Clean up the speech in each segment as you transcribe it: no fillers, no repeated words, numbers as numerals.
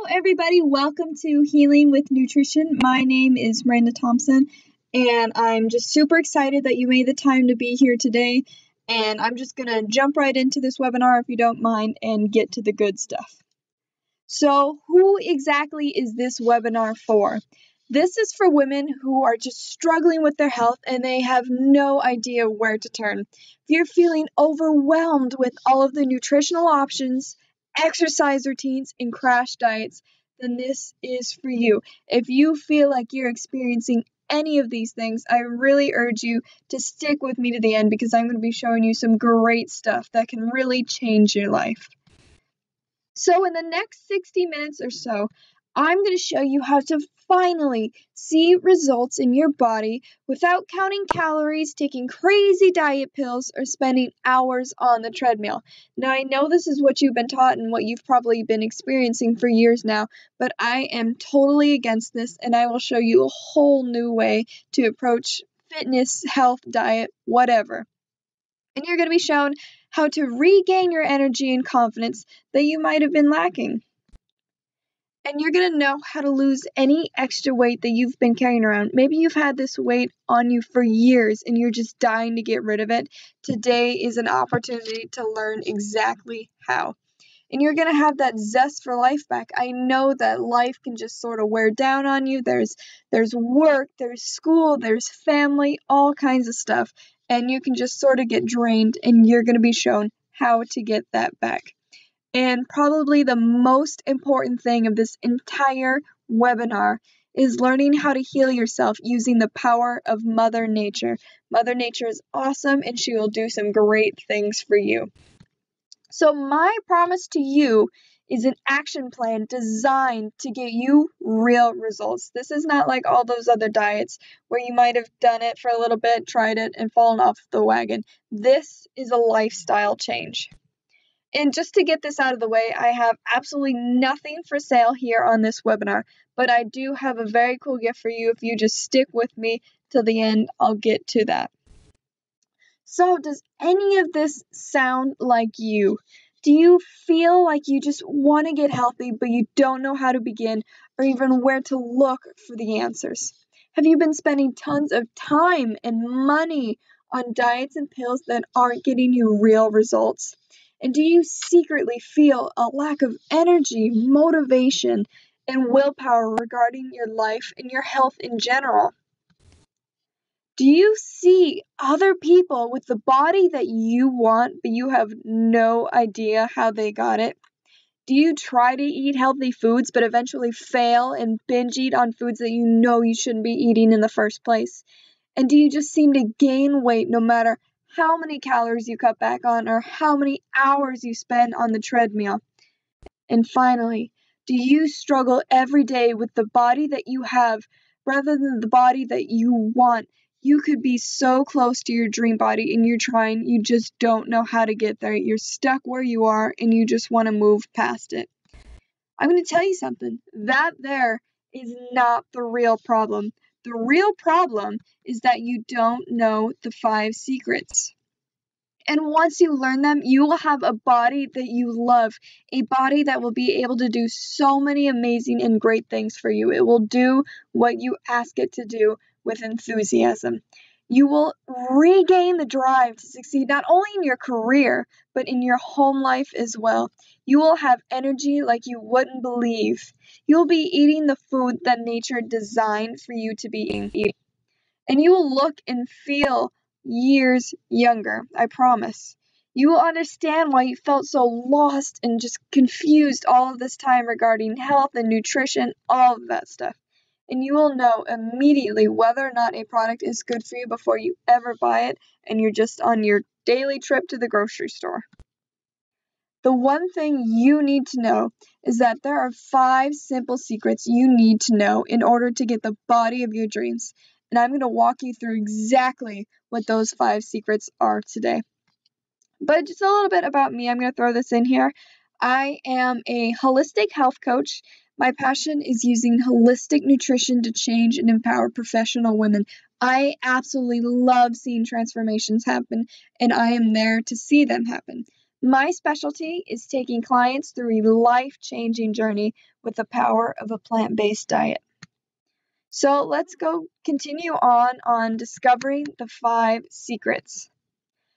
everybody. Welcome to Healing with Nutrition. My name is Miranda Thompson, and I'm just super excited that you made the time to be here today. And I'm just going to jump right into this webinar, if you don't mind, and get to the good stuff. So, who exactly is this webinar for? This is for women who are just struggling with their health and they have no idea where to turn. If you're feeling overwhelmed with all of the nutritional options, exercise routines, and crash diets, then this is for you. If you feel like you're experiencing any of these things, I really urge you to stick with me to the end because I'm going to be showing you some great stuff that can really change your life. So in the next 60 minutes or so, I'm going to show you how to finally see results in your body without counting calories, taking crazy diet pills, or spending hours on the treadmill. Now, I know this is what you've been taught and what you've probably been experiencing for years now, but I am totally against this, and I will show you a whole new way to approach fitness, health, diet, whatever. And you're going to be shown how to regain your energy and confidence that you might have been lacking. And you're going to know how to lose any extra weight that you've been carrying around. Maybe you've had this weight on you for years and you're just dying to get rid of it. Today is an opportunity to learn exactly how. And you're going to have that zest for life back. I know that life can just sort of wear down on you. There's work, there's school, there's family, all kinds of stuff. And you can just sort of get drained, and you're going to be shown how to get that back. And probably the most important thing of this entire webinar is learning how to heal yourself using the power of Mother Nature. Mother Nature is awesome, and she will do some great things for you. So my promise to you is an action plan designed to get you real results. This is not like all those other diets where you might have done it for a little bit, tried it, and fallen off the wagon. This is a lifestyle change. And just to get this out of the way, I have absolutely nothing for sale here on this webinar, but I do have a very cool gift for you. If you just stick with me till the end, I'll get to that. So, does any of this sound like you? Do you feel like you just want to get healthy, but you don't know how to begin or even where to look for the answers? Have you been spending tons of time and money on diets and pills that aren't getting you real results? And do you secretly feel a lack of energy, motivation, and willpower regarding your life and your health in general? Do you see other people with the body that you want, but you have no idea how they got it? Do you try to eat healthy foods, but eventually fail and binge eat on foods that you know you shouldn't be eating in the first place? And do you just seem to gain weight no matter how many calories you cut back on or how many hours you spend on the treadmill? And finally, do you struggle every day with the body that you have rather than the body that you want? You could be so close to your dream body and you're trying, you just don't know how to get there. You're stuck where you are and you just want to move past it. I'm going to tell you something. That there is not the real problem. The real problem is that you don't know the 5 secrets. And once you learn them, you will have a body that you love, a body that will be able to do so many amazing and great things for you. It will do what you ask it to do with enthusiasm. You will regain the drive to succeed not only in your career, but in your home life as well. You will have energy like you wouldn't believe. You'll be eating the food that nature designed for you to be eating. And you will look and feel years younger, I promise. You will understand why you felt so lost and just confused all of this time regarding health and nutrition, all of that stuff. And you will know immediately whether or not a product is good for you before you ever buy it and you're just on your daily trip to the grocery store. The one thing you need to know is that there are 5 simple secrets you need to know in order to get the body of your dreams. And I'm going to walk you through exactly what those 5 secrets are today. But just a little bit about me, I'm going to throw this in here. I am a holistic health coach. My passion is using holistic nutrition to change and empower professional women. I absolutely love seeing transformations happen, and I am there to see them happen. My specialty is taking clients through a life-changing journey with the power of a plant-based diet. So let's go continue on discovering the 5 secrets.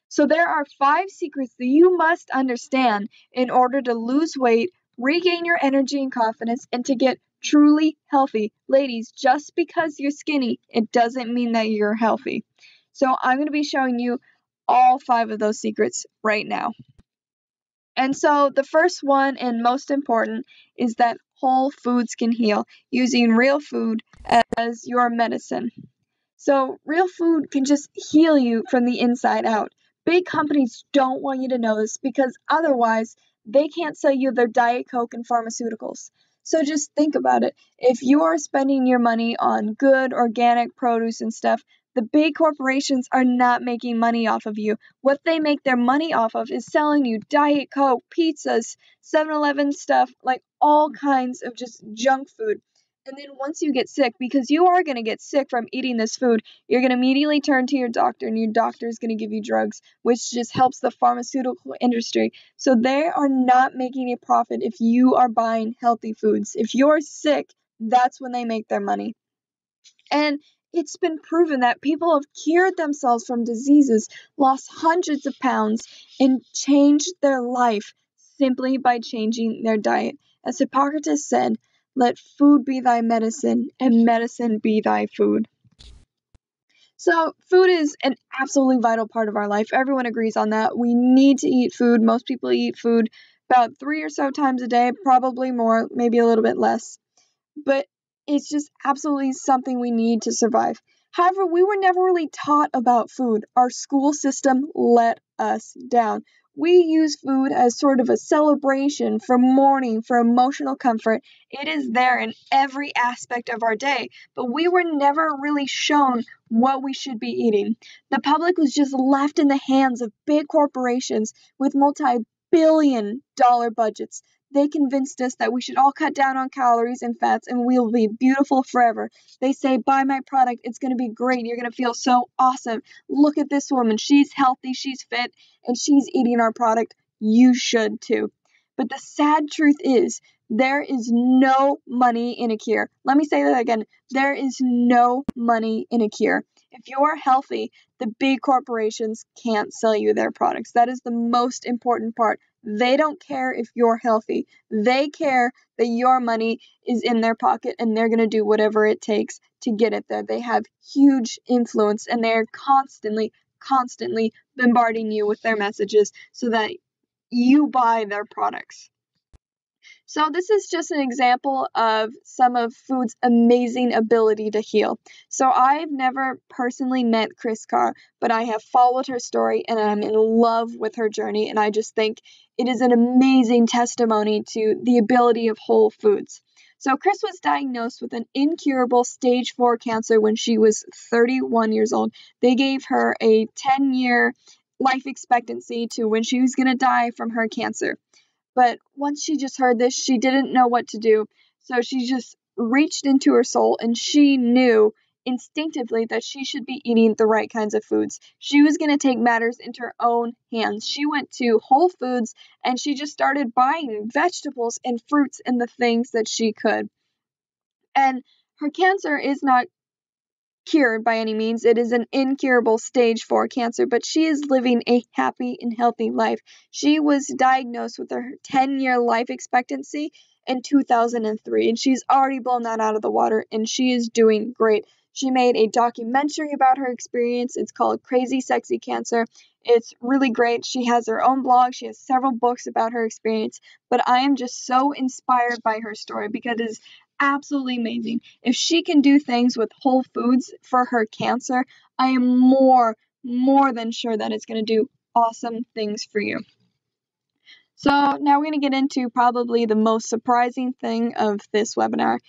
So there are 5 secrets that you must understand in order to lose weight, regain your energy and confidence, and to get truly healthy. Ladies, just because you're skinny, it doesn't mean that you're healthy. So I'm going to be showing you all 5 of those secrets right now. And so the first one and most important is that whole foods can heal, using real food as your medicine. So real food can just heal you from the inside out. Big companies don't want you to know this because otherwise they can't sell you their Diet Coke and pharmaceuticals. So just think about it. If you are spending your money on good organic produce and stuff, the big corporations are not making money off of you. What they make their money off of is selling you Diet Coke, pizzas, 7-Eleven stuff, like all kinds of just junk food. And then once you get sick, because you are going to get sick from eating this food, you're going to immediately turn to your doctor, and your doctor is going to give you drugs, which just helps the pharmaceutical industry. So they are not making a profit if you are buying healthy foods. If you're sick, that's when they make their money. And it's been proven that people have cured themselves from diseases, lost hundreds of pounds, and changed their life simply by changing their diet. As Hippocrates said, let food be thy medicine, and medicine be thy food. So food is an absolutely vital part of our life. Everyone agrees on that. We need to eat food. Most people eat food about 3 or so times a day, probably more, maybe a little bit less. But it's just absolutely something we need to survive. However, we were never really taught about food. Our school system let us down. We use food as sort of a celebration for mourning, for emotional comfort. It is there in every aspect of our day, but we were never really shown what we should be eating. The public was just left in the hands of big corporations with multi-billion-dollar budgets. They convinced us that we should all cut down on calories and fats and we'll be beautiful forever. They say, buy my product, it's going to be great, you're going to feel so awesome. Look at this woman, she's healthy, she's fit, and she's eating our product. You should too. But the sad truth is, there is no money in a cure. Let me say that again. There is no money in a cure. If you're healthy, the big corporations can't sell you their products. That is the most important part. They don't care if you're healthy. They care that your money is in their pocket and they're going to do whatever it takes to get it there. They have huge influence and they're constantly bombarding you with their messages so that you buy their products. So this is just an example of some of food's amazing ability to heal. So I've never personally met Kris Carr, but I have followed her story and I'm in love with her journey, and I just think it is an amazing testimony to the ability of whole foods. So Kris was diagnosed with an incurable stage 4 cancer when she was 31 years old. They gave her a 10-year life expectancy to when she was going to die from her cancer. But once she just heard this, she didn't know what to do. So she just reached into her soul and she knew instinctively that she should be eating the right kinds of foods. She was going to take matters into her own hands. She went to Whole Foods and she just started buying vegetables and fruits and the things that she could. And her cancer is not cured by any means. It is an incurable stage 4 cancer, but she is living a happy and healthy life. She was diagnosed with her 10-year life expectancy in 2003, and she's already blown that out of the water, and she is doing great. She made a documentary about her experience. It's called Crazy Sexy Cancer. It's really great. She has her own blog. She has several books about her experience, but I am just so inspired by her story because it is absolutely amazing. If she can do things with Whole Foods for her cancer, I am more than sure that it's going to do awesome things for you. So now we're going to get into probably the most surprising thing of this webinar.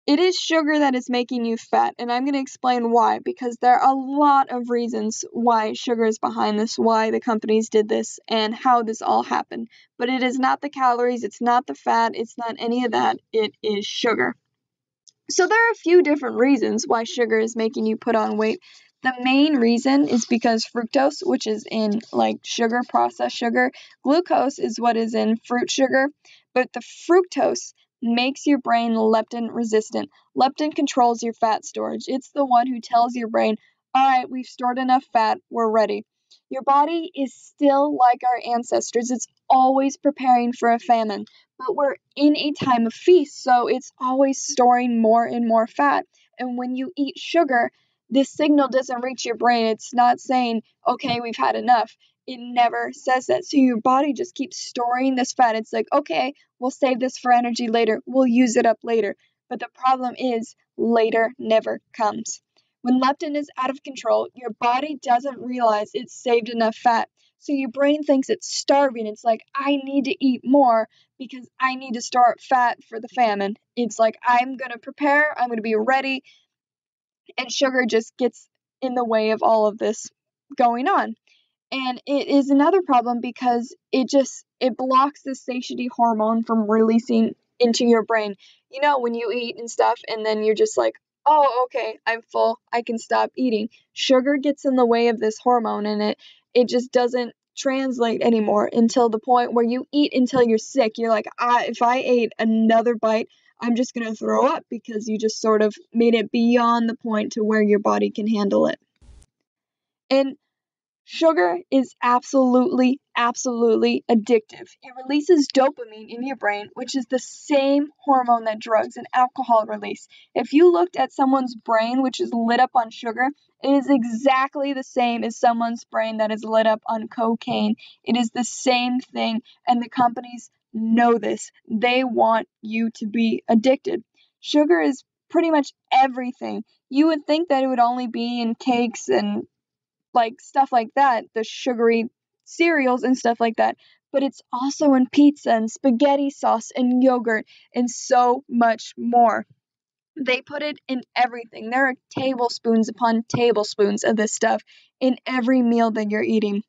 It is sugar that is making you fat, and I'm going to explain why, because there are a lot of reasons why sugar is behind this, why the companies did this, and how this all happened. But it is not the calories, it's not the fat, it's not any of that, it is sugar. So there are a few different reasons why sugar is making you put on weight, The main reason is because fructose, which is in like sugar, processed sugar, glucose is what is in fruit sugar, but the fructose makes your brain leptin resistant. Leptin controls your fat storage. It's the one who tells your brain, all right, we've stored enough fat, we're ready. Your body is still like our ancestors. It's always preparing for a famine, but we're in a time of feast, so it's always storing more and more fat. And when you eat sugar, this signal doesn't reach your brain. It's not saying, okay, we've had enough. It never says that. So your body just keeps storing this fat. It's like, okay, we'll save this for energy later. We'll use it up later. But the problem is, later never comes. When leptin is out of control, your body doesn't realize it's saved enough fat. So your brain thinks it's starving. It's like, I need to eat more because I need to store up fat for the famine. It's like, I'm going to prepare, I'm going to be ready, and sugar just gets in the way of all of this going on. And it is another problem because it blocks the satiety hormone from releasing into your brain. You know, when you eat and stuff and then you're just like, oh, okay, I'm full, I can stop eating. Sugar gets in the way of this hormone, and it just doesn't translate anymore until the point where you eat until you're sick. You're like, if I ate another bite, I'm just going to throw up, because you just sort of made it beyond the point to where your body can handle it. And sugar is absolutely, absolutely addictive. It releases dopamine in your brain, which is the same hormone that drugs and alcohol release. If you looked at someone's brain, which is lit up on sugar, it is exactly the same as someone's brain that is lit up on cocaine. It is the same thing, and the companies know this. They want you to be addicted. Sugar is pretty much everything. You would think that it would only be in cakes and like stuff like that, the sugary cereals and stuff like that. But it's also in pizza and spaghetti sauce and yogurt and so much more. They put it in everything. There are tablespoons upon tablespoons of this stuff in every meal that you're eating.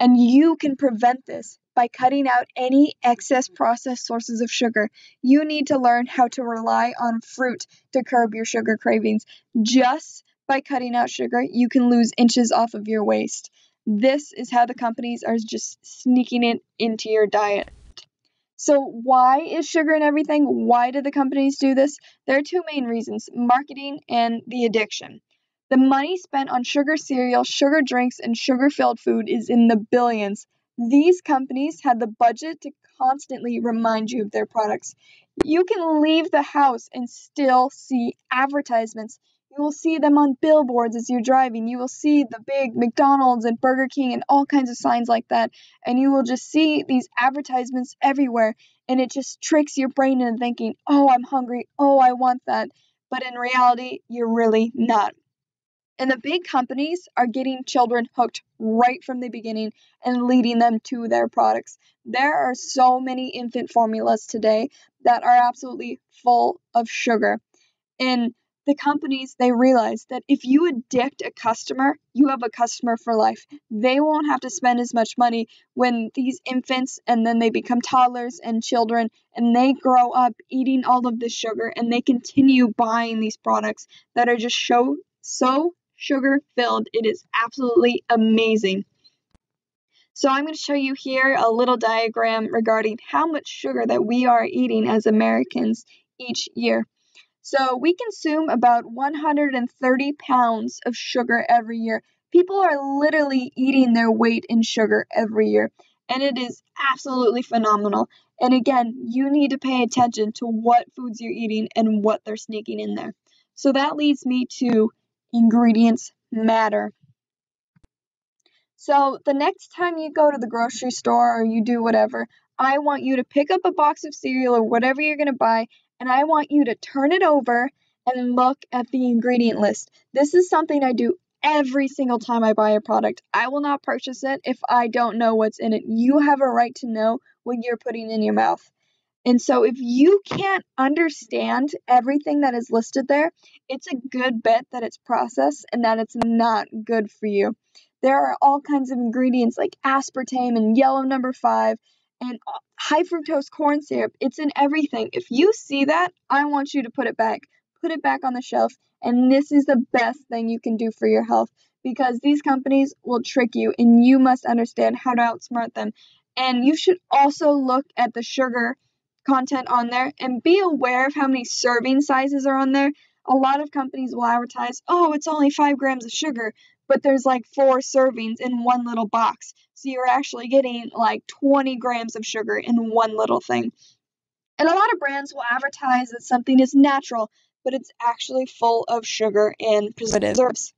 And you can prevent this by cutting out any excess processed sources of sugar. You need to learn how to rely on fruit to curb your sugar cravings. Just by cutting out sugar, you can lose inches off of your waist. This is how the companies are just sneaking it into your diet. So why is sugar in everything? Why do the companies do this? There are two main reasons: marketing and the addiction. The money spent on sugar cereal, sugar drinks, and sugar-filled food is in the billions. These companies have the budget to constantly remind you of their products. You can leave the house and still see advertisements. You will see them on billboards as you're driving. You will see the big McDonald's and Burger King and all kinds of signs like that. And you will just see these advertisements everywhere. And it just tricks your brain into thinking, oh, I'm hungry. Oh, I want that. But in reality, you're really not. And the big companies are getting children hooked right from the beginning and leading them to their products. There are so many infant formulas today that are absolutely full of sugar. And the companies, they realize that if you addict a customer, you have a customer for life. They won't have to spend as much money when these infants and then they become toddlers and children and they grow up eating all of this sugar and they continue buying these products that are just so sugar filled. It is absolutely amazing. So I'm going to show you here a little diagram regarding how much sugar that we are eating as Americans each year. So we consume about 130 pounds of sugar every year. People are literally eating their weight in sugar every year, and it is absolutely phenomenal. And again, you need to pay attention to what foods you're eating and what they're sneaking in there. So that leads me to ingredients matter. So the next time you go to the grocery store or you do whatever, I want you to pick up a box of cereal or whatever you're going to buy, and I want you to turn it over and look at the ingredient list. This is something I do every single time I buy a product. I will not purchase it if I don't know what's in it. You have a right to know what you're putting in your mouth. And so if you can't understand everything that is listed there, it's a good bet that it's processed and that it's not good for you. There are all kinds of ingredients like aspartame and yellow number 5 and high fructose corn syrup. It's in everything. If you see that, I want you to put it back. Put it back on the shelf. And this is the best thing you can do for your health, because these companies will trick you and you must understand how to outsmart them. And you should also look at the sugar content on there and be aware of how many serving sizes are on there. A lot of companies will advertise, oh, it's only 5 grams of sugar, but there's like 4 servings in one little box. So you're actually getting like 20 grams of sugar in one little thing. And a lot of brands will advertise that something is natural, but it's actually full of sugar and preservatives.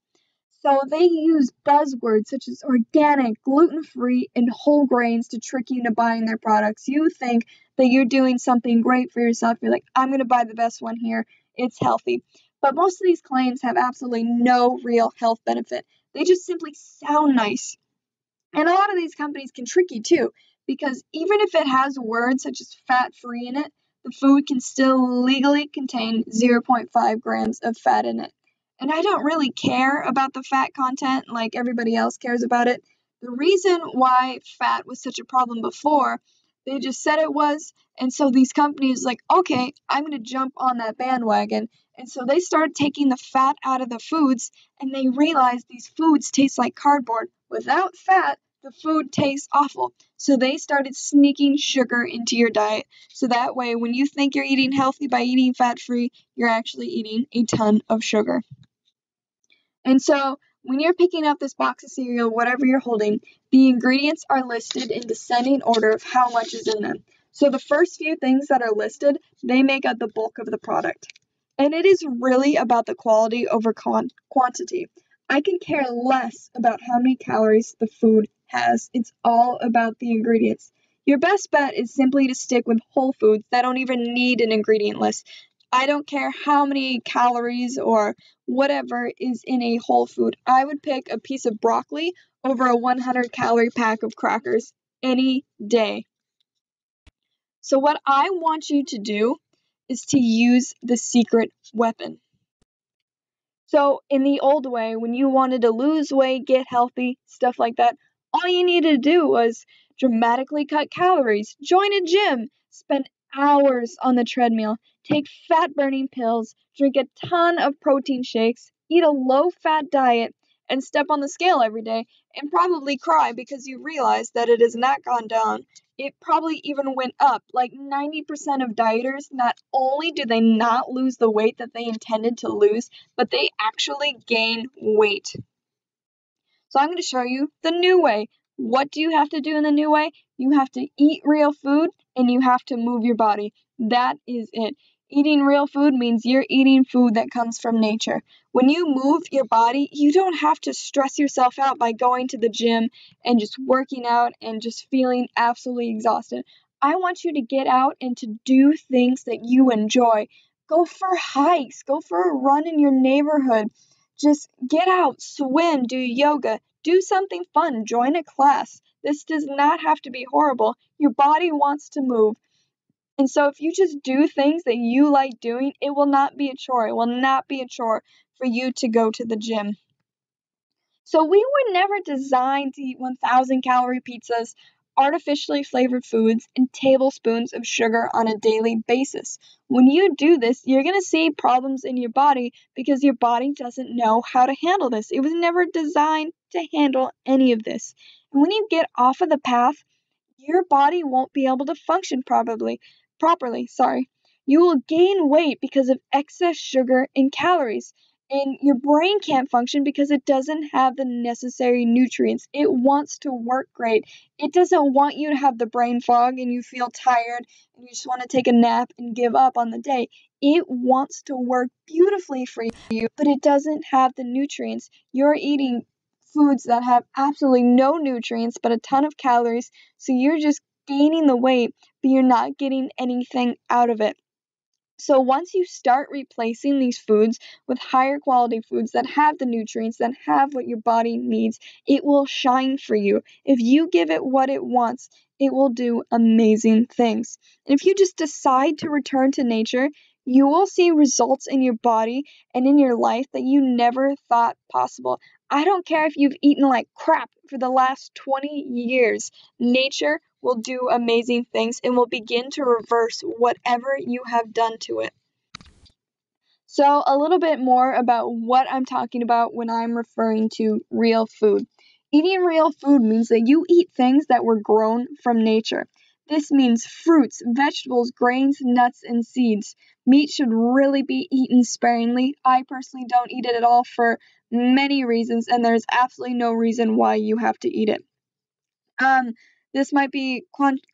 So they use buzzwords such as organic, gluten-free, and whole grains to trick you into buying their products. You think that you're doing something great for yourself. You're like, I'm going to buy the best one here. It's healthy. But most of these claims have absolutely no real health benefit. They just simply sound nice. And a lot of these companies can trick you too, because even if it has words such as fat-free in it, the food can still legally contain 0.5 grams of fat in it. And I don't really care about the fat content like everybody else cares about it. The reason why fat was such a problem before, they just said it was, and so these companies like, okay, I'm going to jump on that bandwagon. And so they started taking the fat out of the foods, and they realized these foods taste like cardboard. Without fat, the food tastes awful. So they started sneaking sugar into your diet. So that way, when you think you're eating healthy by eating fat-free, you're actually eating a ton of sugar. And so when you're picking up this box of cereal, whatever you're holding, the ingredients are listed in descending order of how much is in them. So the first few things that are listed, they make up the bulk of the product. And it is really about the quality over quantity. I can care less about how many calories the food has. It's all about the ingredients. Your best bet is simply to stick with whole foods that don't even need an ingredient list. I don't care how many calories or whatever is in a whole food. I would pick a piece of broccoli over a 100-calorie pack of crackers any day. So what I want you to do is to use the secret weapon. So in the old way, when you wanted to lose weight, get healthy, stuff like that, all you needed to do was dramatically cut calories, join a gym, spend hours on the treadmill, take fat-burning pills, drink a ton of protein shakes, eat a low-fat diet, and step on the scale every day, and probably cry because you realize that it has not gone down. It probably even went up. Like 90% of dieters, not only do they not lose the weight that they intended to lose, but they actually gain weight. So I'm going to show you the new way. What do you have to do in the new way? You have to eat real food and you have to move your body. That is it. Eating real food means you're eating food that comes from nature. When you move your body, you don't have to stress yourself out by going to the gym and just working out and just feeling absolutely exhausted. I want you to get out and to do things that you enjoy. Go for hikes, go for a run in your neighborhood. Just get out, swim, do yoga, do something fun, join a class. This does not have to be horrible. Your body wants to move. And so if you just do things that you like doing, it will not be a chore. It will not be a chore for you to go to the gym. So we were never designed to eat 1,000-calorie pizzas, artificially flavored foods, and tablespoons of sugar on a daily basis. When you do this, you're going to see problems in your body because your body doesn't know how to handle this. It was never designed to handle any of this. And when you get off of the path, your body won't be able to function properly. You will gain weight because of excess sugar and calories. And your brain can't function because it doesn't have the necessary nutrients. It wants to work great. It doesn't want you to have the brain fog and you feel tired and you just want to take a nap and give up on the day. It wants to work beautifully for you, but it doesn't have the nutrients. You're eating foods that have absolutely no nutrients but a ton of calories, so you're just gaining the weight, but you're not getting anything out of it. So once you start replacing these foods with higher quality foods that have the nutrients, that have what your body needs, it will shine for you. If you give it what it wants, it will do amazing things. And if you just decide to return to nature, you will see results in your body and in your life that you never thought possible. I don't care if you've eaten like crap for the last 20 years. Nature will do amazing things and will begin to reverse whatever you have done to it. So a little bit more about what I'm talking about when I'm referring to real food. Eating real food means that you eat things that were grown from nature. This means fruits, vegetables, grains, nuts, and seeds. Meat should really be eaten sparingly. I personally don't eat it at all for many reasons, and there's absolutely no reason why you have to eat it. Um, this might be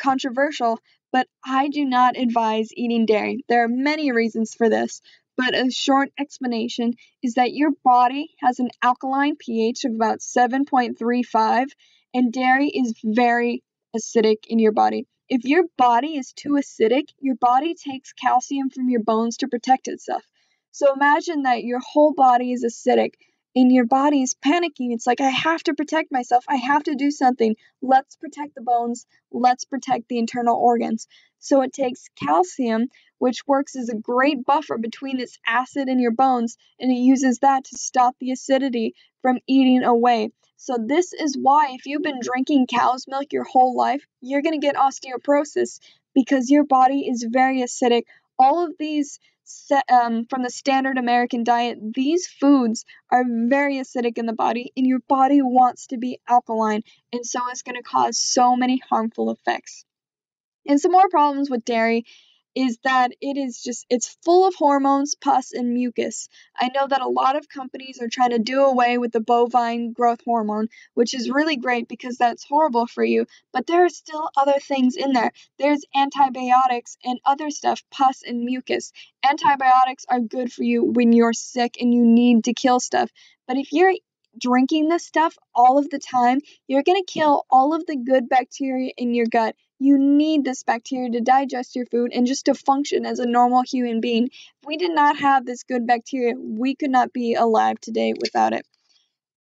controversial, but I do not advise eating dairy. There are many reasons for this, but a short explanation is that your body has an alkaline pH of about 7.35, and dairy is very acidic in your body. If your body is too acidic, your body takes calcium from your bones to protect itself. So imagine that your whole body is acidic and your body is panicking. It's like, I have to protect myself. I have to do something. Let's protect the bones. Let's protect the internal organs. So it takes calcium, which works as a great buffer between its acid and your bones, and it uses that to stop the acidity from eating away. So this is why if you've been drinking cow's milk your whole life, you're going to get osteoporosis because your body is very acidic. All of these from the standard American diet, these foods are very acidic in the body, and your body wants to be alkaline, and so it's going to cause so many harmful effects. And some more problems with dairy is that it's full of hormones, pus, and mucus. I know that a lot of companies are trying to do away with the bovine growth hormone, which is really great because that's horrible for you, but there are still other things in there. There's antibiotics and other stuff, pus and mucus. Antibiotics are good for you when you're sick and you need to kill stuff, but if you're drinking this stuff all of the time, you're going to kill all of the good bacteria in your gut. You need this bacteria to digest your food and just to function as a normal human being. If we did not have this good bacteria, we could not be alive today without it.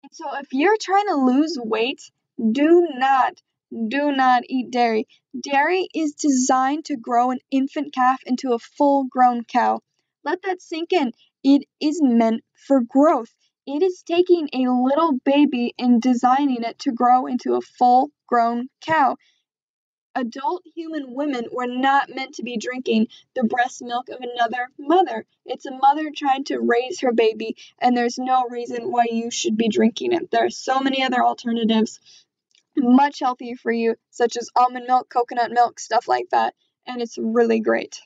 And so if you're trying to lose weight, do not, do not eat dairy. Dairy is designed to grow an infant calf into a full-grown cow. Let that sink in. It is meant for growth. It is taking a little baby and designing it to grow into a full-grown cow. Adult human women were not meant to be drinking the breast milk of another mother. It's a mother trying to raise her baby, and there's no reason why you should be drinking it. There are so many other alternatives, much healthier for you, such as almond milk, coconut milk, stuff like that, and it's really great.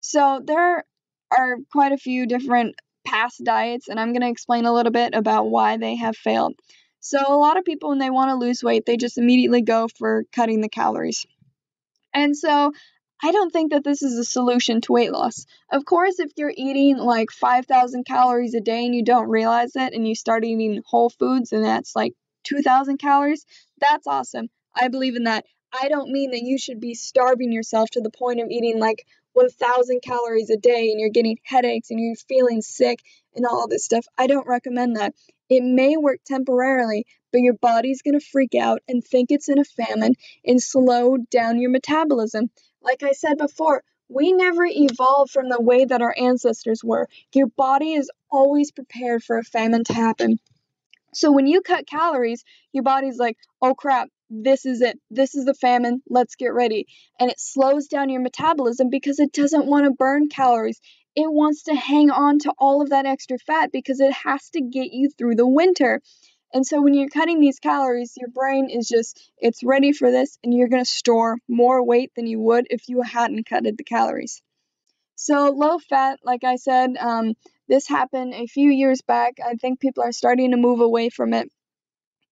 So there are quite a few different past diets, and I'm going to explain a little bit about why they have failed. So a lot of people, when they want to lose weight, they just immediately go for cutting the calories. And so I don't think that this is a solution to weight loss. Of course, if you're eating like 5,000 calories a day and you don't realize it and you start eating whole foods and that's like 2,000 calories, that's awesome. I believe in that. I don't mean that you should be starving yourself to the point of eating like 1,000 calories a day and you're getting headaches and you're feeling sick and all this stuff. I don't recommend that. It may work temporarily, but your body's going to freak out and think it's in a famine and slow down your metabolism. Like I said before, we never evolved from the way that our ancestors were. Your body is always prepared for a famine to happen. So when you cut calories, your body's like, oh crap, this is it. This is the famine. Let's get ready. And it slows down your metabolism because it doesn't want to burn calories. It wants to hang on to all of that extra fat because it has to get you through the winter. And so when you're cutting these calories, your brain is it's ready for this, and you're going to store more weight than you would if you hadn't cutted the calories. So low fat, like I said, this happened a few years back. I think people are starting to move away from it.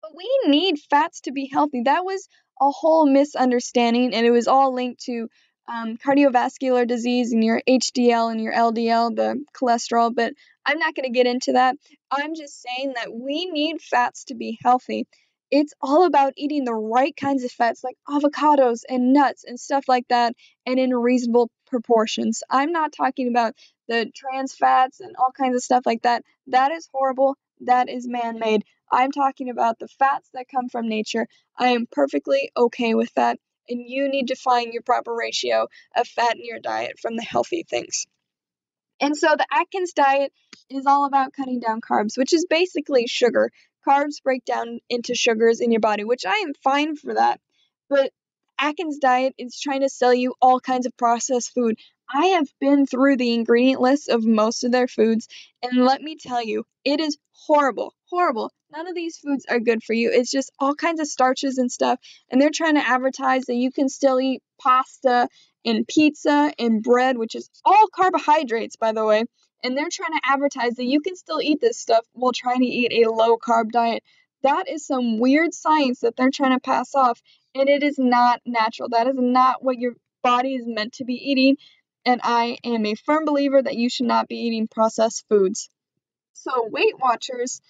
But we need fats to be healthy. That was a whole misunderstanding, and it was all linked to cardiovascular disease and your HDL and your LDL, the cholesterol. But I'm not going to get into that. I'm just saying that we need fats to be healthy. It's all about eating the right kinds of fats, like avocados and nuts and stuff like that, and in reasonable proportions. I'm not talking about the trans fats and all kinds of stuff like that. That is horrible. That is man made. I'm talking about the fats that come from nature. I am perfectly okay with that, and you need to find your proper ratio of fat in your diet from the healthy things. And so the Atkins diet is all about cutting down carbs, which is basically sugar. Carbs break down into sugars in your body, which I am fine for that. But Atkins diet is trying to sell you all kinds of processed food. I have been through the ingredient list of most of their foods, and let me tell you, it is horrible, horrible. None of these foods are good for you. It's just all kinds of starches and stuff, and they're trying to advertise that you can still eat pasta and pizza and bread, which is all carbohydrates, by the way, and they're trying to advertise that you can still eat this stuff while trying to eat a low-carb diet. That is some weird science that they're trying to pass off, and it is not natural. That is not what your body is meant to be eating, and I am a firm believer that you should not be eating processed foods. So Weight Watchers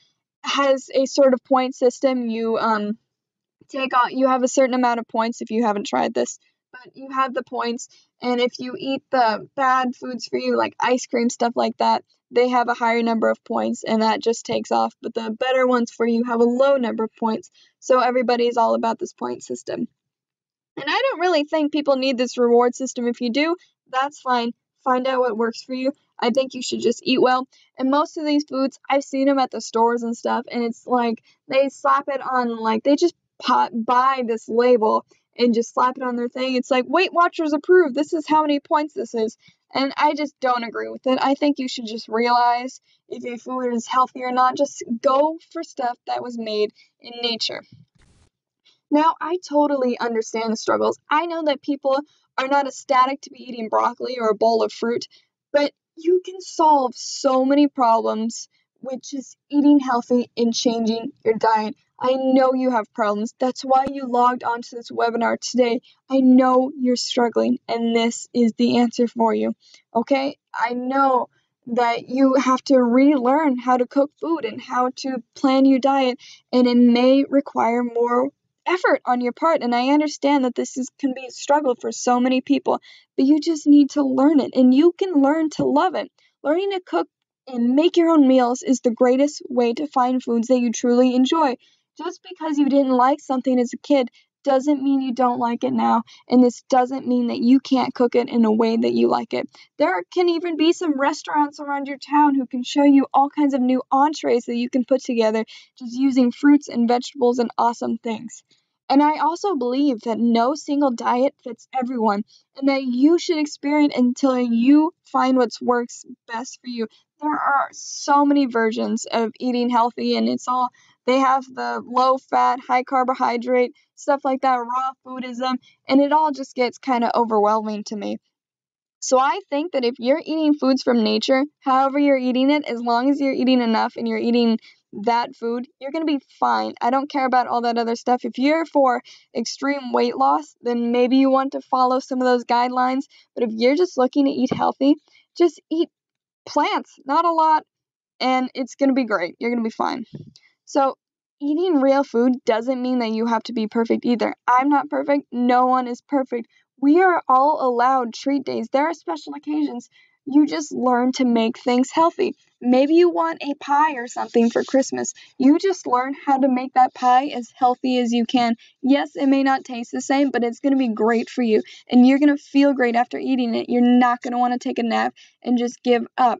has a sort of point system. You have a certain amount of points if you haven't tried this, but you have the points, and if you eat the bad foods for you, like ice cream, stuff like that, they have a higher number of points, and that just takes off. But the better ones for you have a low number of points. So everybody's all about this point system. And I don't really think people need this reward system. If you do, that's fine. Find out what works for you. I think you should just eat well. And most of these foods, I've seen them at the stores and stuff, and it's like they slap it on, like they just buy this label and just slap it on their thing. It's like Weight Watchers approved. This is how many points this is. And I just don't agree with it. I think you should just realize if your food is healthy or not. Just go for stuff that was made in nature. Now, I totally understand the struggles. I know that people are not ecstatic to be eating broccoli or a bowl of fruit, but you can solve so many problems with just eating healthy and changing your diet. I know you have problems. That's why you logged onto this webinar today. I know you're struggling, and this is the answer for you. Okay? I know that you have to relearn how to cook food and how to plan your diet, and it may require more effort on your part, and I understand that can be a struggle for so many people, but you just need to learn it, and you can learn to love it. Learning to cook and make your own meals is the greatest way to find foods that you truly enjoy. Just because you didn't like something as a kid doesn't mean you don't like it now, and this doesn't mean that you can't cook it in a way that you like it. There can even be some restaurants around your town who can show you all kinds of new entrees that you can put together just using fruits and vegetables and awesome things. And I also believe that no single diet fits everyone, and that you should experiment until you find what works best for you. There are so many versions of eating healthy, and they have the low fat, high carbohydrate, stuff like that, raw foodism, and it all just gets kind of overwhelming to me. So I think that if you're eating foods from nature, however you're eating it, as long as you're eating enough and you're eating that food, you're going to be fine. I don't care about all that other stuff. If you're for extreme weight loss, then maybe you want to follow some of those guidelines. But if you're just looking to eat healthy, just eat plants, not a lot, and it's going to be great. You're going to be fine. So eating real food doesn't mean that you have to be perfect either. I'm not perfect. No one is perfect. We are all allowed treat days. There are special occasions. You just learn to make things healthy. Maybe you want a pie or something for Christmas. You just learn how to make that pie as healthy as you can. Yes, it may not taste the same, but it's going to be great for you. And you're going to feel great after eating it. You're not going to want to take a nap and just give up.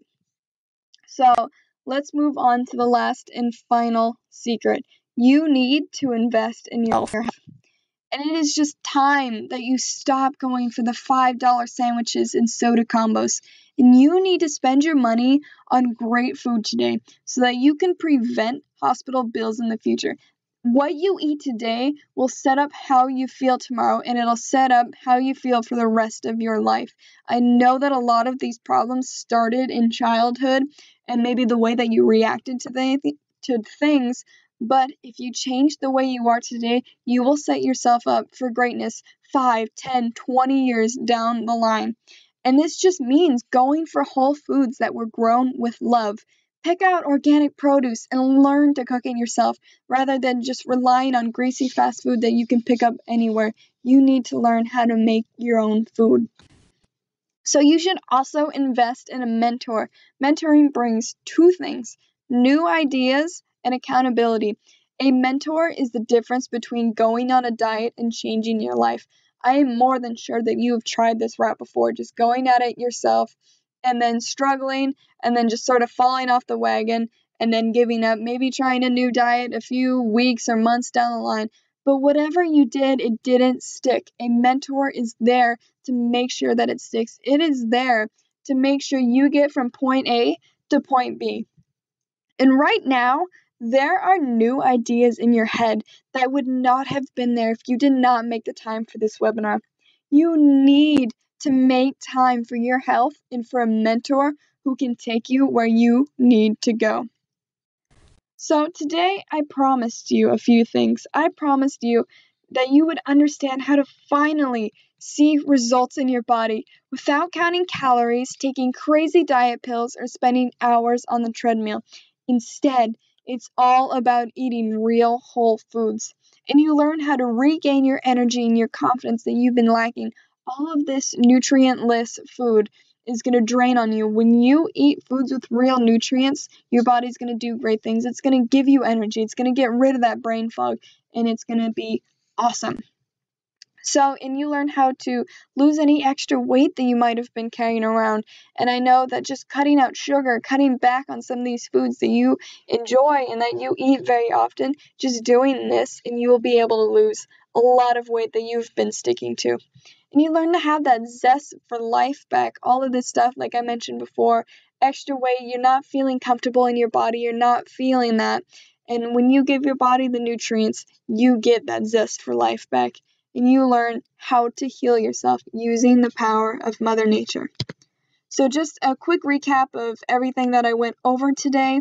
So let's move on to the last and final secret. You need to invest in yourself. And it is just time that you stop going for the $5 sandwiches and soda combos. And you need to spend your money on great food today so that you can prevent hospital bills in the future. What you eat today will set up how you feel tomorrow, and it'll set up how you feel for the rest of your life. I know that a lot of these problems started in childhood and maybe the way that you reacted to things, but if you change the way you are today, you will set yourself up for greatness 5, 10, 20 years down the line. And this just means going for whole foods that were grown with love. Pick out organic produce and learn to cook it yourself rather than just relying on greasy fast food that you can pick up anywhere. You need to learn how to make your own food. So you should also invest in a mentor. Mentoring brings two things: new ideas and accountability. A mentor is the difference between going on a diet and changing your life. I am more than sure that you have tried this route before, just going at it yourself and then struggling and then just sort of falling off the wagon and then giving up, maybe trying a new diet a few weeks or months down the line. But whatever you did, it didn't stick. A mentor is there to make sure that it sticks. It is there to make sure you get from point A to point B. And right now, there are new ideas in your head that would not have been there if you did not make the time for this webinar. You need to make time for your health and for a mentor who can take you where you need to go. So today I promised you a few things. I promised you that you would understand how to finally see results in your body without counting calories, taking crazy diet pills, or spending hours on the treadmill. Instead, it's all about eating real whole foods. And you learn how to regain your energy and your confidence that you've been lacking. All of this nutrient-less food is going to drain on you. When you eat foods with real nutrients, your body's going to do great things. It's going to give you energy. It's going to get rid of that brain fog, and it's going to be awesome. So, and you learn how to lose any extra weight that you might have been carrying around. And I know that just cutting out sugar, cutting back on some of these foods that you enjoy and that you eat very often, just doing this, and you will be able to lose a lot of weight that you've been sticking to. And you learn to have that zest for life back. All of this stuff, like I mentioned before, extra weight, you're not feeling comfortable in your body, you're not feeling that. And when you give your body the nutrients, you get that zest for life back. And you learn how to heal yourself using the power of Mother Nature. So just a quick recap of everything that I went over today.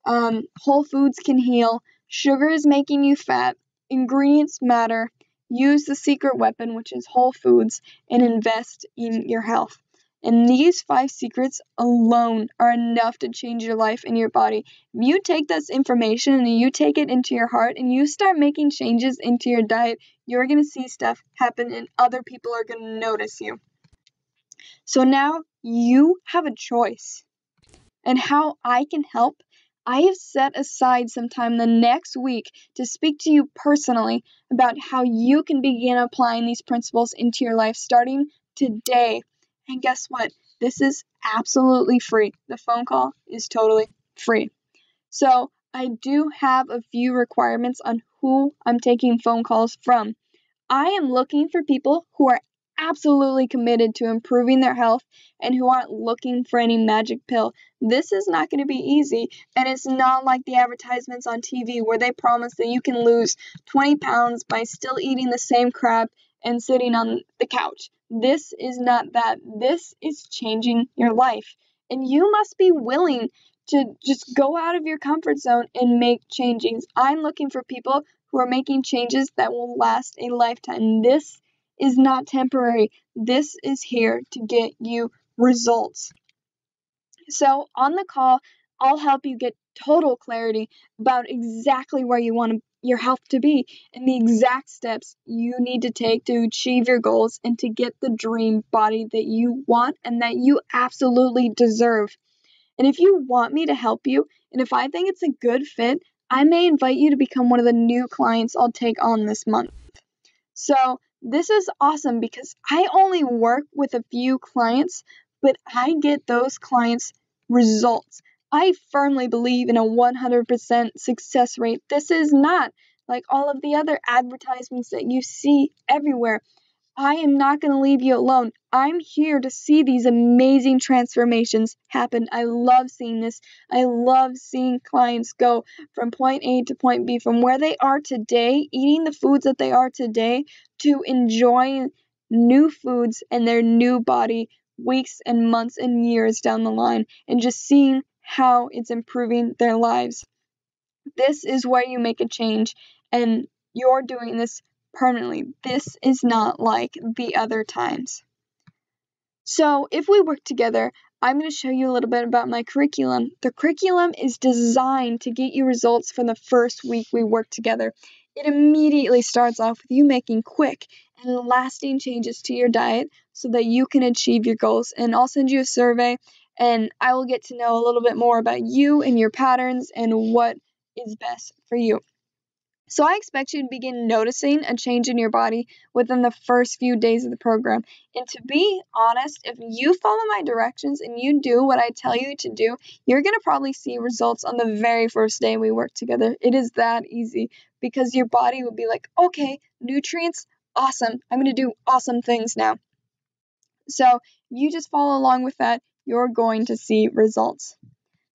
Whole foods can heal. Sugar is making you fat. Ingredients matter. Use the secret weapon, which is whole foods, and invest in your health. And these 5 secrets alone are enough to change your life and your body. If you take this information and you take it into your heart and you start making changes into your diet, you're going to see stuff happen and other people are going to notice you. So now you have a choice. And how I can help, I have set aside some time the next week to speak to you personally about how you can begin applying these principles into your life starting today. And guess what? This is absolutely free. The phone call is totally free. So I do have a few requirements on who I'm taking phone calls from. I am looking for people who are absolutely committed to improving their health and who aren't looking for any magic pill. This is not going to be easy, and it's not like the advertisements on TV where they promise that you can lose 20 pounds by still eating the same crap and sitting on the couch. This is not that. This is changing your life, and you must be willing to just go out of your comfort zone and make changes. I'm looking for people who are making changes that will last a lifetime. This is not temporary. This is here to get you results. So on the call, I'll help you get total clarity about exactly where you want your health to be and the exact steps you need to take to achieve your goals and to get the dream body that you want and that you absolutely deserve. And if you want me to help you, and if I think it's a good fit, I may invite you to become one of the new clients I'll take on this month. So this is awesome because I only work with a few clients, but I get those clients results. I firmly believe in a 100% success rate. This is not like all of the other advertisements that you see everywhere. I am not going to leave you alone. I'm here to see these amazing transformations happen. I love seeing this. I love seeing clients go from point A to point B, from where they are today, eating the foods that they are today, to enjoying new foods and their new body weeks and months and years down the line, and just seeing how it's improving their lives. This is where you make a change, and you're doing this permanently. This is not like the other times. So if we work together, I'm going to show you a little bit about my curriculum. The curriculum is designed to get you results from the first week we work together. It immediately starts off with you making quick and lasting changes to your diet so that you can achieve your goals. And I'll send you a survey, and I will get to know a little bit more about you and your patterns and what is best for you. So I expect you to begin noticing a change in your body within the first few days of the program. And to be honest, if you follow my directions and you do what I tell you to do, you're going to probably see results on the very first day we work together. It is that easy because your body will be like, okay, nutrients, awesome. I'm going to do awesome things now. So you just follow along with that. You're going to see results.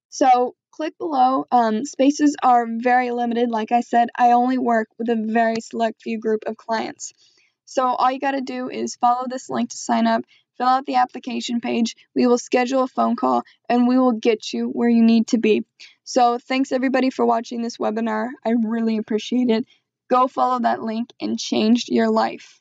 So click below. Spaces are very limited. Like I said, I only work with a very select few group of clients. So all you got to do is follow this link to sign up, fill out the application page. We will schedule a phone call and we will get you where you need to be. So thanks everybody for watching this webinar. I really appreciate it. Go follow that link and change your life.